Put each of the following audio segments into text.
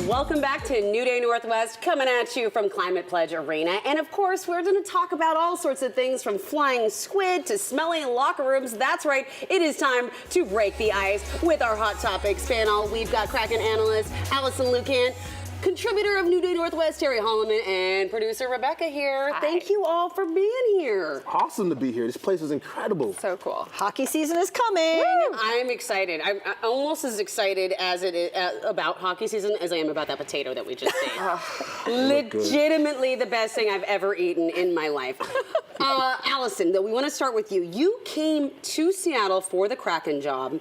Welcome back to New Day Northwest, coming at you from Climate Pledge Arena. And of course, we're going to talk about all sorts of things from flying squid to smelly locker rooms. That's right, it is time to break the ice with our Hot Topics panel. We've got Kraken analyst Alison Lukan, contributor of New Day Northwest, Terry Hollimon, and producer Rebecca here. Hi. Thank you all for being here. Awesome to be here. This place is incredible. So cool. Hockey season is coming. Woo! I'm excited. I'm almost as excited as it is about hockey season as I am about that potato that we just ate. Legitimately the best thing I've ever eaten in my life. Allison, though, we want to start with you. You came to Seattle for the Kraken job,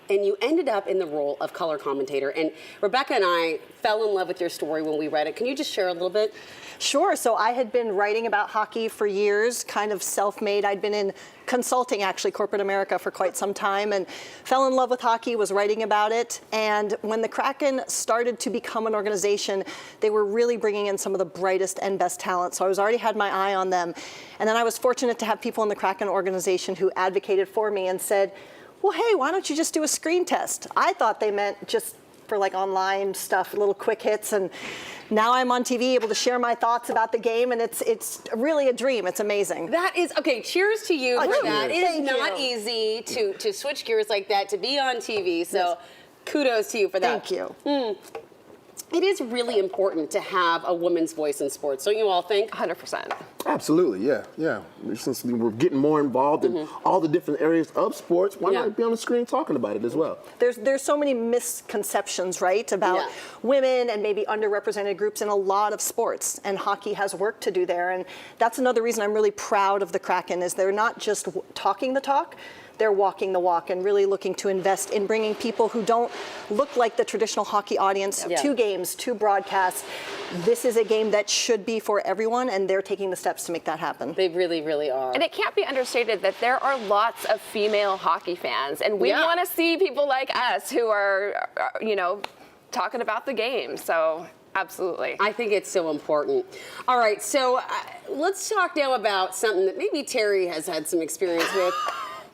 and you ended up in the role of color commentator. And Rebecca and I fell in love with your story when we read it. Can you just share a little bit? Sure. So I had been writing about hockey for years, kind of self-made. I'd been in consulting, actually, corporate America for quite some time, and fell in love with hockey, was writing about it. And when the Kraken started to become an organization, they were really bringing in some of the brightest and best talent. So I was already had my eye on them. And then I was fortunate to have people in the Kraken organization who advocated for me and said, well, hey, why don't you just do a screen test? I thought they meant just for like online stuff, little quick hits, and now I'm on TV able to share my thoughts about the game, and it's really a dream. It's amazing. That is, okay, cheers to you for that. It is Thank not you. easy to switch gears like that, to be on TV, so Yes. kudos to you for that. Thank you. It is really important to have a woman's voice in sports, don't you all think? 100%. Absolutely, yeah. Since we're getting more involved in all the different areas of sports, why not be on the screen talking about it as well? There's so many misconceptions, right, about women and maybe underrepresented groups in a lot of sports, and hockey has work to do there. And that's another reason I'm really proud of the Kraken, is they're not just talking the talk, they're walking the walk and really looking to invest in bringing people who don't look like the traditional hockey audience to games, to broadcasts. This is a game that should be for everyone, and they're taking the steps to make that happen. They really, really are. And it can't be understated that there are lots of female hockey fans, and we want to see people like us who are, talking about the game. So absolutely. I think it's so important. All right, so let's talk now about something that maybe Terry has had some experience with.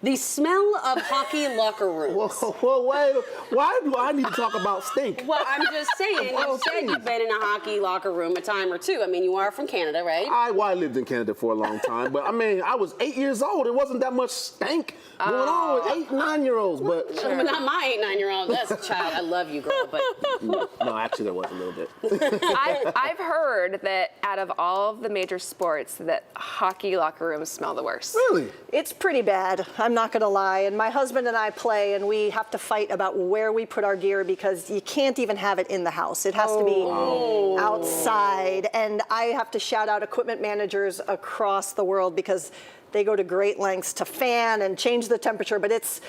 The smell of hockey locker rooms. Whoa, wait. Why do I need to talk about stink? Well, I'm just saying, you said you've been in a hockey locker room a time or two. I mean, you are from Canada, right? I lived in Canada for a long time, but I mean, I was 8 years old. It wasn't that much stank going on with 8, 9-year-olds, but Sure. But not my 8, 9-year-old. That's a child. I love you, girl, but no, actually, there was a little bit. I've heard that out of all of the major sports, that hockey locker rooms smell the worst. Really? It's pretty bad, I'm not gonna lie. And my husband and I play, and we have to fight about where we put our gear because you can't even have it in the house. It has to be outside. And I have to shout out equipment managers across the world because they go to great lengths to fan and change the temperature, but it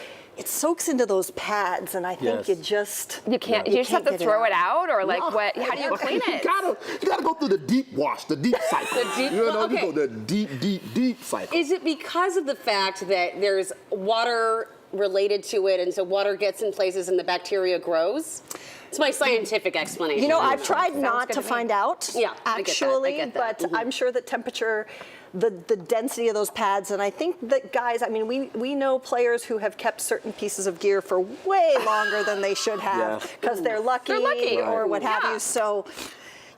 soaks into those pads, and I think you just can't. You just have to throw it out, or like what? How do you clean it? You gotta go through the deep wash, the deep cycle. You go the deep cycle. is it because of the fact that there's water related to it, and so water gets in places and the bacteria grows? It's my scientific explanation. You know, I've tried not good to to me. find out, actually, I get that. but I'm sure that temperature, the density of those pads, and I think that guys, I mean, we know players who have kept certain pieces of gear for way longer than they should have because they're lucky, or what have you. So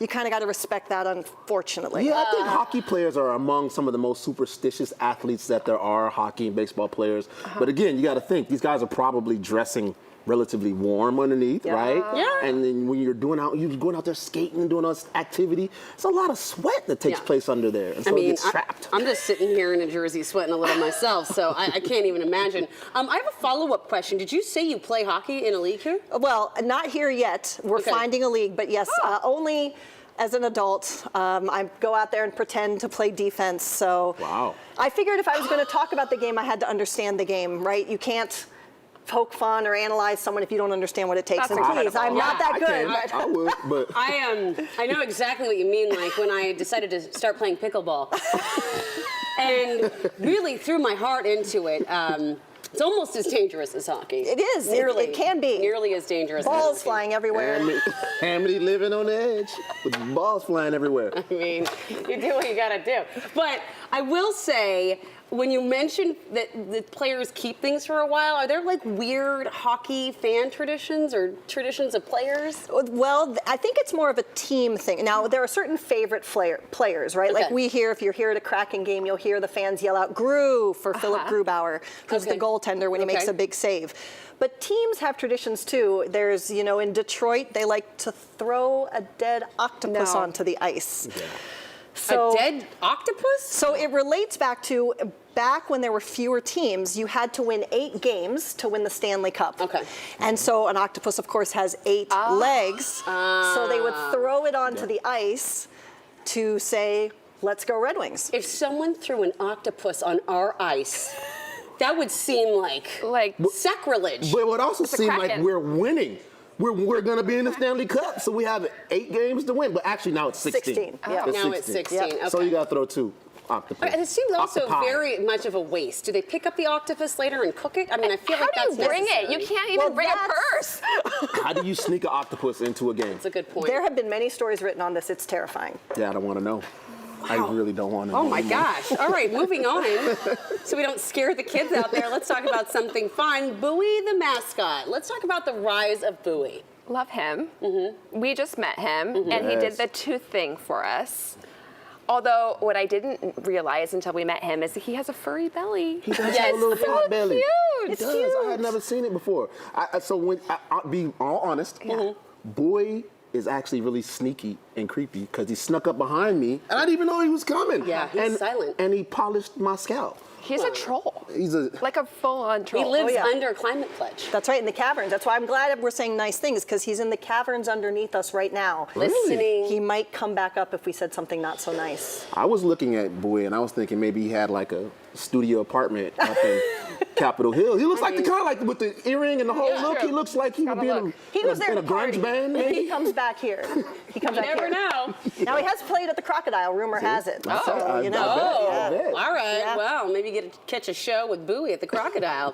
you kind of got to respect that, unfortunately. Yeah, I think hockey players are among some of the most superstitious athletes that there are, hockey and baseball players. But again, you got to think, these guys are probably dressing relatively warm underneath, right? Yeah. And then when you're going out there skating and doing all this activity, it's a lot of sweat that takes place under there. And so it gets trapped. I'm just sitting here in a jersey sweating a little myself, so I can't even imagine. I have a follow-up question. Did you say you play hockey in a league here? Well, not here yet. We're finding a league, but yes, only as an adult. I go out there and pretend to play defense. So I figured if I was going to talk about the game, I had to understand the game, right? You can't poke fun or analyze someone if you don't understand what it takes. And please, I'm not that good. I would, but I know exactly what you mean. Like when I decided to start playing pickleball, and really threw my heart into it. It's almost as dangerous as hockey. It is. Nearly. It can be. Nearly as dangerous. Balls flying everywhere. Amity living on the edge with balls flying everywhere. I mean, you do what you gotta do. But I will say, when you mentioned that the players keep things for a while, are there like weird hockey fan traditions or traditions of players? Well, I think it's more of a team thing. Now, there are certain favorite players, right? Like we hear, if you're here at a Kraken game, you'll hear the fans yell out "Gru" for Philip Grubauer, who's the goaltender when he makes a big save. But teams have traditions too. There's, you know, in Detroit, they like to throw a dead octopus onto the ice. Yeah. So, a dead octopus? So it relates back when there were fewer teams, you had to win 8 games to win the Stanley Cup. Okay. And so an octopus, of course, has 8 legs. So they would throw it onto the ice to say, let's go Red Wings. If someone threw an octopus on our ice, that would seem like sacrilege. But it would also seem like Kraken. we're winning. We're going to be in the Stanley Cup, so we have 8 games to win. But actually, now it's 16. 16, yeah. Now it's 16. Okay. So you got to throw 2 octopus. And it seems also Octopi. very much of a waste. Do they pick up the octopus later and cook it? I mean, I feel like that's How do you bring necessary. it? You can't even bring a purse. How do you sneak an octopus into a game? That's a good point. There have been many stories written on this. It's terrifying. Yeah, I don't want to know. I really don't want to know. Oh my gosh. All right, moving on. So we don't scare the kids out there, let's talk about something fun. Bowie the mascot. Let's talk about the rise of Bowie. Love him. We just met him, and he did the tooth thing for us. Although what I didn't realize until we met him is that he has a furry belly. He does have a little pot belly. Cute. It does. I had never seen it before. So when I'll be all honest, Bowie is actually really sneaky and creepy because he snuck up behind me and I didn't even know he was coming. Yeah, he's silent. And he polished my scalp. He's a troll. He's a Like a full-on troll. He lives under a climate pledge. That's right, in the caverns. That's why I'm glad we're saying nice things, because he's in the caverns underneath us right now. Listening. He might come back up if we said something not so nice. I was looking at Bowie and I was thinking maybe he had like a studio apartment up in Capitol Hill. He looks like the kind like with the earring and the whole look. true. He looks like he would be in a grunge band. Maybe. He comes back here. He comes back Never here. know. Now he has played at the Crocodile, rumor has it. I So, you know. bet. All right. Yeah. Well, maybe get to catch a show with Bowie at the Crocodile.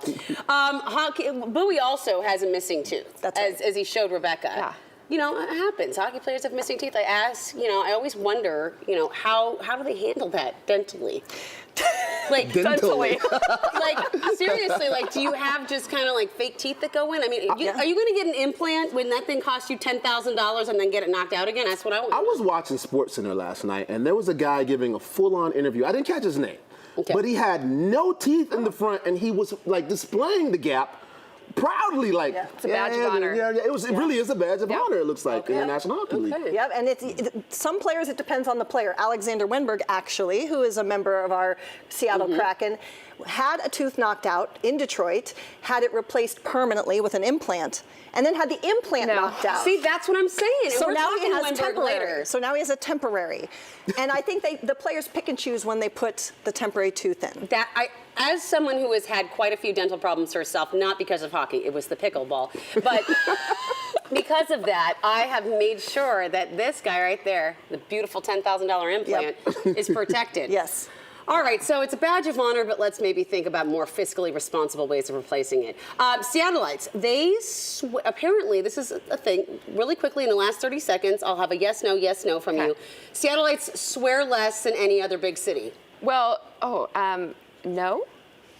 Bowie also has a missing tooth, That's right. as he showed Rebecca. Yeah. You know, it happens. Hockey players have missing teeth. I ask, you know, I always wonder, you know, how do they handle that dentally? Like, Dentally. like seriously, like, do you have just kind of like fake teeth that go in? I mean, are you going to get an implant when that thing costs you $10,000 and then get it knocked out again? That's what I want. I was watching SportsCenter last night and there was a guy giving a full-on interview. I didn't catch his name, but he had no teeth in the front and he was like displaying the gap proudly, like It's a badge of honor. Yeah, it really is a badge of honor. It looks like in the National Hockey League. Yep, and some players, it depends on the player. Alexander Wenberg, actually, who is a member of our Seattle Kraken, had a tooth knocked out in Detroit, had it replaced permanently with an implant, and then had the implant knocked out. See, that's what I'm saying. And So we're now he talking has Wenberg temporary. later. So now he has a temporary, and I think the players pick and choose when they put the temporary tooth in. As someone who has had quite a few dental problems herself, not because of hockey, it was the pickleball, but because of that, I have made sure that this guy right there, the beautiful $10,000 implant, is protected. Yes. All right, so it's a badge of honor, but let's maybe think about more fiscally responsible ways of replacing it. Seattleites, they apparently, this is a thing, really quickly in the last 30 seconds, I'll have a yes, no from you. Seattleites swear less than any other big city. Well, no.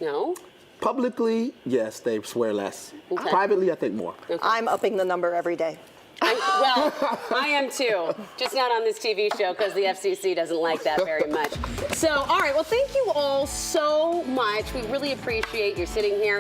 No? Publicly, yes, they swear less. Okay. Privately, I think more. I'm upping the number every day. I am too. Just not on this TV show because the FCC doesn't like that very much. So, all right, well, thank you all so much. We really appreciate you sitting here.